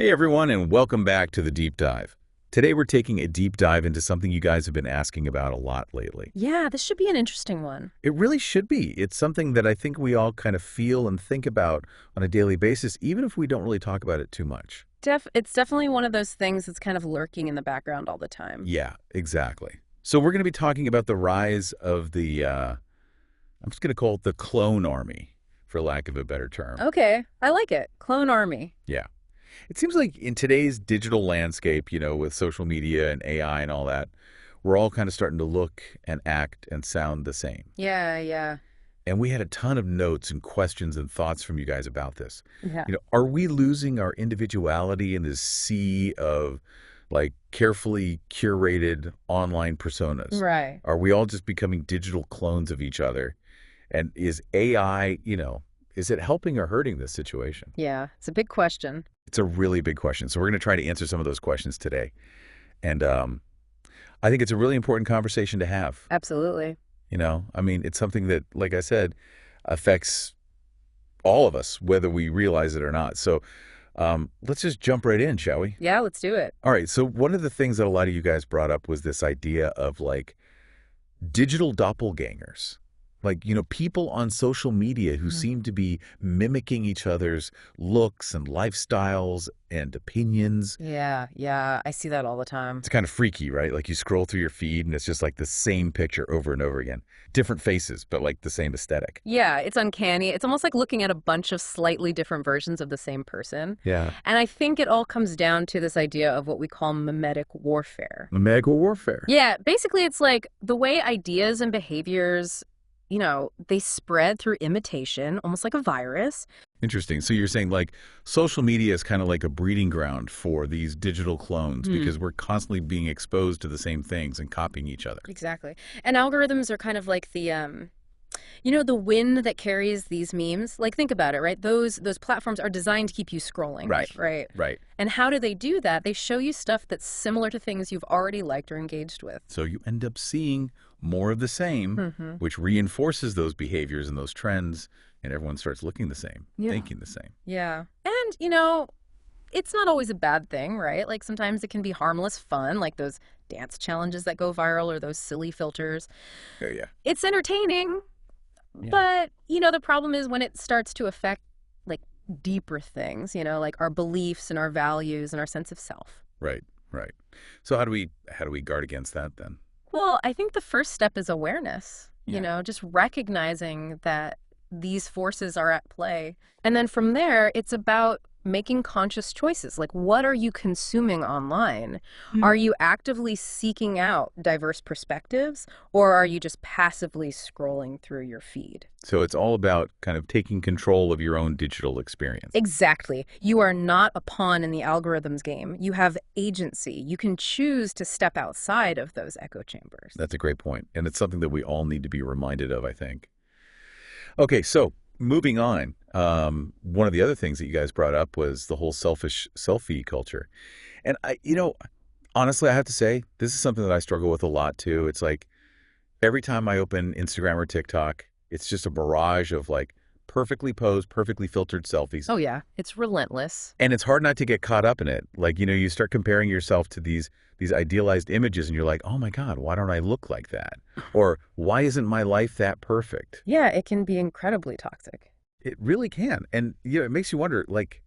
Hey everyone, and welcome back to the Deep Dive. Today we're taking a deep dive into something you guys have been asking about a lot lately. Yeah, this should be an interesting one. It really should be. It's something that I think we all kind of feel and think about on a daily basis, even if we don't really talk about it too much. It's definitely one of those things that's kind of lurking in the background all the time. Yeah, exactly. So we're going to be talking about the rise of I'm just going to call it the clone army, for lack of a better term. Okay, I like it. Clone Army. Yeah. It seems like in today's digital landscape, with social media and AI and all that, we're all kind of starting to look and act and sound the same. Yeah. And we had a ton of notes and questions and thoughts from you guys about this. Yeah. Are we losing our individuality in this sea of like carefully curated online personas? Right. Are we all just becoming digital clones of each other? And is AI, is it helping or hurting this situation? Yeah, it's a big question. It's a really big question. So we're going to try to answer some of those questions today. And I think it's a really important conversation to have. Absolutely. It's something that, like I said, affects all of us, whether we realize it or not. So let's just jump right in, shall we? Yeah, let's do it. All right. So one of the things that a lot of you guys brought up was this idea of like digital doppelgangers. Like, people on social media who seem to be mimicking each other's looks and lifestyles and opinions. Yeah, I see that all the time. It's kind of freaky, right? Like you scroll through your feed and it's just like the same picture over and over again. Different faces, but like the same aesthetic. Yeah, it's uncanny. It's almost like looking at a bunch of slightly different versions of the same person. Yeah. And I think it all comes down to this idea of what we call mimetic warfare. Mega warfare. Yeah, basically it's like the way ideas and behaviors they spread through imitation, almost like a virus. Interesting. So you're saying like social media is kind of like a breeding ground for these digital clones because we're constantly being exposed to the same things and copying each other. Exactly. And algorithms are kind of like the wind that carries these memes. Like, think about it, right? Those platforms are designed to keep you scrolling. Right. And how do they do that? They show you stuff that's similar to things you've already liked or engaged with. So you end up seeing more of the same, which reinforces those behaviors and those trends, and everyone starts looking the same, thinking the same. Yeah. And, it's not always a bad thing, right? Like, sometimes it can be harmless fun, like those dance challenges that go viral or those silly filters. Yeah. It's entertaining. Yeah. But, the problem is when it starts to affect like deeper things, like our beliefs and our values and our sense of self. Right. So how do we guard against that then? Well, I think the first step is awareness, Yeah. just recognizing that these forces are at play. And then from there, it's about making conscious choices. Like, what are you consuming online? Are you actively seeking out diverse perspectives, or are you just passively scrolling through your feed? So it's all about kind of taking control of your own digital experience. Exactly. You are not a pawn in the algorithm's game. You have agency. You can choose to step outside of those echo chambers. That's a great point. And it's something that we all need to be reminded of, I think. Okay, so moving on, one of the other things that you guys brought up was the whole selfish selfie culture. And honestly, I have to say, this is something that I struggle with a lot too. It's like every time I open Instagram or TikTok, it's just a barrage of like perfectly posed, perfectly filtered selfies. Oh, yeah. It's relentless. And it's hard not to get caught up in it. Like, you start comparing yourself to these idealized images and you're like, oh my God, why don't I look like that? Or why isn't my life that perfect? Yeah, it can be incredibly toxic. It really can. And, it makes you wonder, like,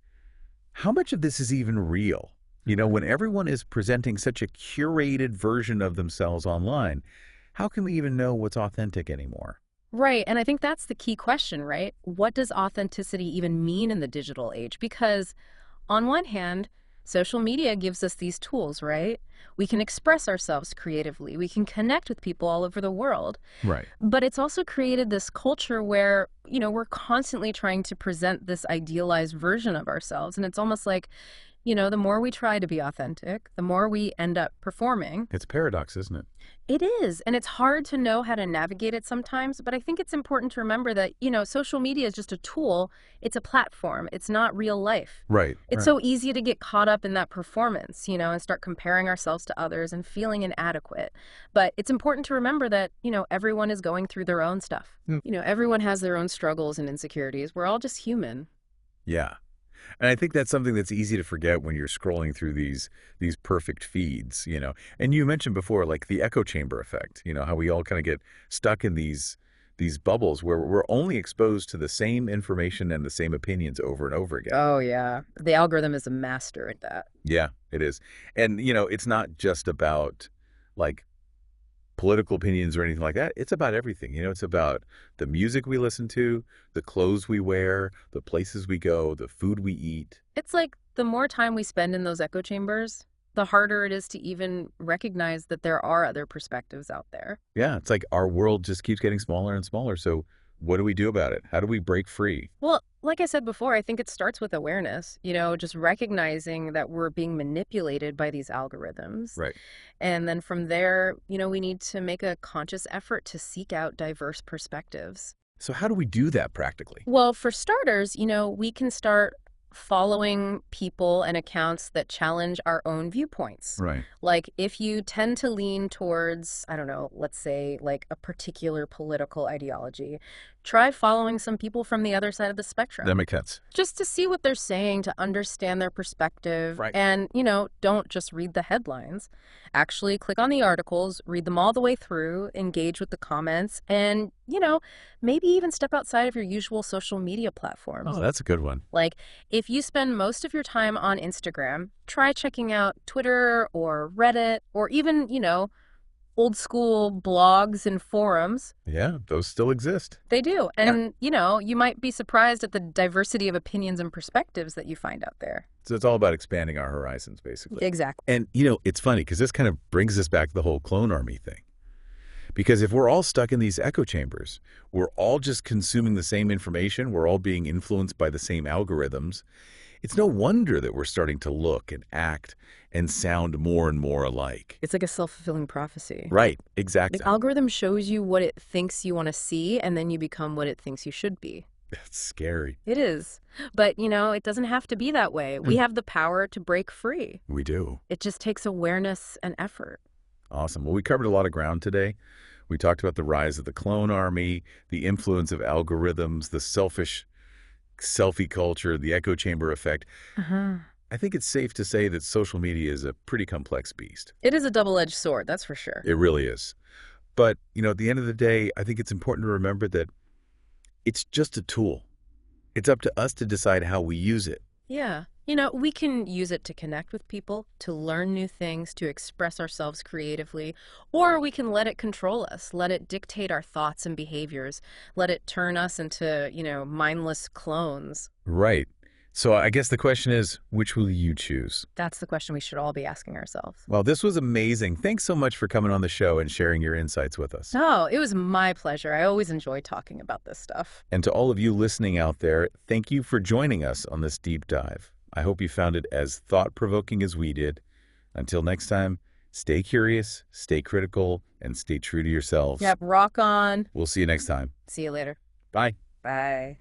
how much of this is even real? When everyone is presenting such a curated version of themselves online, how can we even know what's authentic anymore? Right. And I think that's the key question, right? What does authenticity even mean in the digital age? Because on one hand, social media gives us these tools, right? We can express ourselves creatively. We can connect with people all over the world. Right. But it's also created this culture where, we're constantly trying to present this idealized version of ourselves. And it's almost like, the more we try to be authentic, the more we end up performing. It's a paradox, isn't it? It is. And it's hard to know how to navigate it sometimes. But I think it's important to remember that, social media is just a tool. It's a platform. It's not real life. Right. It's so easy to get caught up in that performance, and start comparing ourselves to others and feeling inadequate. But it's important to remember that, everyone is going through their own stuff. Everyone has their own struggles and insecurities. We're all just human. Yeah. And I think that's something that's easy to forget when you're scrolling through these perfect feeds, you know. And you mentioned before, like the echo chamber effect, you know, how we all kind of get stuck in these bubbles where we're only exposed to the same information and the same opinions over and over again. Oh, yeah. The algorithm is a master at that. Yeah, it is. And, you know, it's not just about like political opinions or anything like that. It's about everything. You know, it's about the music we listen to, the clothes we wear, the places we go, the food we eat. It's like the more time we spend in those echo chambers, the harder it is to even recognize that there are other perspectives out there. Yeah, it's like our world just keeps getting smaller and smaller. So what do we do about it? How do we break free? Well, like I said before, I think it starts with awareness, just recognizing that we're being manipulated by these algorithms. Right. And then from there, we need to make a conscious effort to seek out diverse perspectives. So how do we do that practically? Well, for starters, we can start following people and accounts that challenge our own viewpoints. Right. Like if you tend to lean towards, I don't know, let's say like a particular political ideology, try following some people from the other side of the spectrum. That makes sense. Just to see what they're saying, to understand their perspective. Right. And, don't just read the headlines. Actually click on the articles, read them all the way through, engage with the comments, and, maybe even step outside of your usual social media platforms. Oh, that's a good one. Like, if you spend most of your time on Instagram, try checking out Twitter or Reddit or even, old school blogs and forums. Yeah, those still exist. They do. And, you might be surprised at the diversity of opinions and perspectives that you find out there. So it's all about expanding our horizons, basically. Exactly. And, it's funny because this kind of brings us back to the whole clone army thing. Because if we're all stuck in these echo chambers, we're all just consuming the same information, we're all being influenced by the same algorithms, it's no wonder that we're starting to look and act and sound more and more alike. It's like a self-fulfilling prophecy. Right, exactly. The algorithm shows you what it thinks you want to see, and then you become what it thinks you should be. That's scary. It is. But, it doesn't have to be that way. We have the power to break free. We do. It just takes awareness and effort. Awesome. Well, we covered a lot of ground today. We talked about the rise of the clone army, the influence of algorithms, the selfish selfie culture, the echo chamber effect. I think it's safe to say that social media is a pretty complex beast. It is a double-edged sword, that's for sure. It really is. But, at the end of the day, I think it's important to remember that it's just a tool. It's up to us to decide how we use it. Yeah. We can use it to connect with people, to learn new things, to express ourselves creatively, or we can let it control us, let it dictate our thoughts and behaviors, let it turn us into, mindless clones. Right. So I guess the question is, which will you choose? That's the question we should all be asking ourselves. Well, this was amazing. Thanks so much for coming on the show and sharing your insights with us. Oh, it was my pleasure. I always enjoy talking about this stuff. And to all of you listening out there, thank you for joining us on this deep dive. I hope you found it as thought-provoking as we did. Until next time, stay curious, stay critical, and stay true to yourselves. Yep, rock on. We'll see you next time. See you later. Bye. Bye.